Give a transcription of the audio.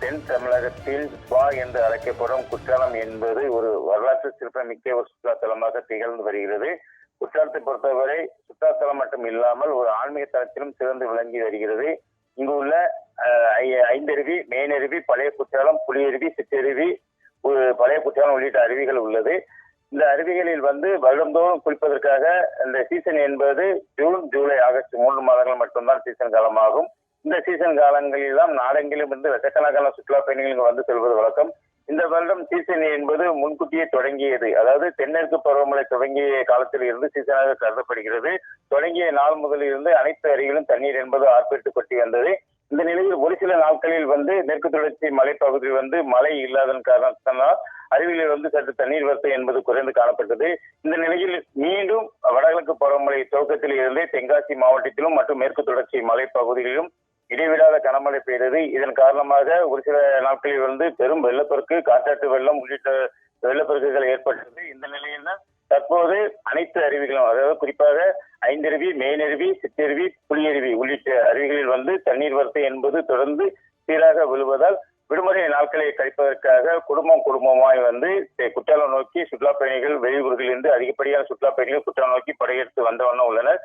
தென் தமிழகத்தில் ஸ்பா என்று அழைக்கப்படும் குற்றாலம் என்பது ஒரு வரலாற்று சிறப்புமிக்க ஒரு சுற்றுலாத்தலமாக திகழ்ந்து வருகிறது. குற்றாலத்தை பொறுத்தவரை சுற்றுலாத்தலம் மட்டும் இல்லாமல் ஒரு ஆன்மீக தளத்திலும் சிறந்து விளங்கி வருகிறது. இங்கு உள்ள ஐந்தருவி, மேனருவி, பழைய குற்றாலம், புலியருவி, சிற்றருவி, பழைய குற்றாலம் உள்ளிட்ட அருவிகள் உள்ளது. இந்த அருவிகளில் வருடந்தோறும் குளிப்பதற்காக இந்த சீசன் என்பது ஜூன், ஜூலை, ஆகஸ்ட் 3 மாதங்கள் மட்டும்தான் சீசன் காலமாகும். இந்த சீசன் காலங்களில் நாடெங்கிலும் இருந்து லட்சக்கணக்கான சுற்றுலா பயணிகள் வந்து செல்வது வழக்கம். இந்த வருடம் சீசன் என்பது முன்கூட்டியே தொடங்கியது. அதாவது தென்மேற்கு பருவமழை தொடங்கிய காலத்தில் இருந்து சீசனாக கருதப்படுகிறது. தொடங்கிய நாள் முதலில் இருந்து அனைத்து அருவிகளும் தண்ணீர் என்பது ஆர்ப்பரித்து கொட்டி வந்தது. இந்த நிலையில் ஒரு சில நாட்களில் மேற்கு தொடர்ச்சி மலைப்பகுதியில் மழை இல்லாதன் காரணத்தினால் அருவியில் சற்று தண்ணீர் வரத்து என்பது குறைந்து காணப்பட்டது. இந்த நிலையில் மீண்டும் வடகிழக்கு பருவமழை துவக்கத்தில் இருந்தே தென்காசி மாவட்டத்திலும் மற்றும் மேற்கு தொடர்ச்சி மலைப்பகுதிகளிலும் இடைவிடாத கனமழை பெய்தது. இதன் காரணமாக ஒரு சில நாட்களில் பெரும் வெள்ளப்பெருக்கு, காட்டாற்று வெள்ளம் உள்ளிட்ட வெள்ளப்பெருக்குகள் ஏற்பட்டது. இந்த நிலையில் தான் தற்போது அனைத்து அருவிகளும், அதாவது குறிப்பாக ஐந்தருவி, மேனருவி, சிற்றருவி, புலியருவி உள்ளிட்ட அருவிகளில் தண்ணீர் வரத்து என்பது தொடர்ந்து சீராக விழுவதால் விடுமுறை நாட்களை கழிப்பதற்காக குடும்பமாய் குற்றாலம் நோக்கி சுற்றுலா பயணிகள் வெளியூர்களில் இருந்து அதிகப்படியான சுற்றுலா பயணிகள் குற்றாலம் நோக்கி படையெடுத்து வந்த வண்ணம் உள்ளனர்.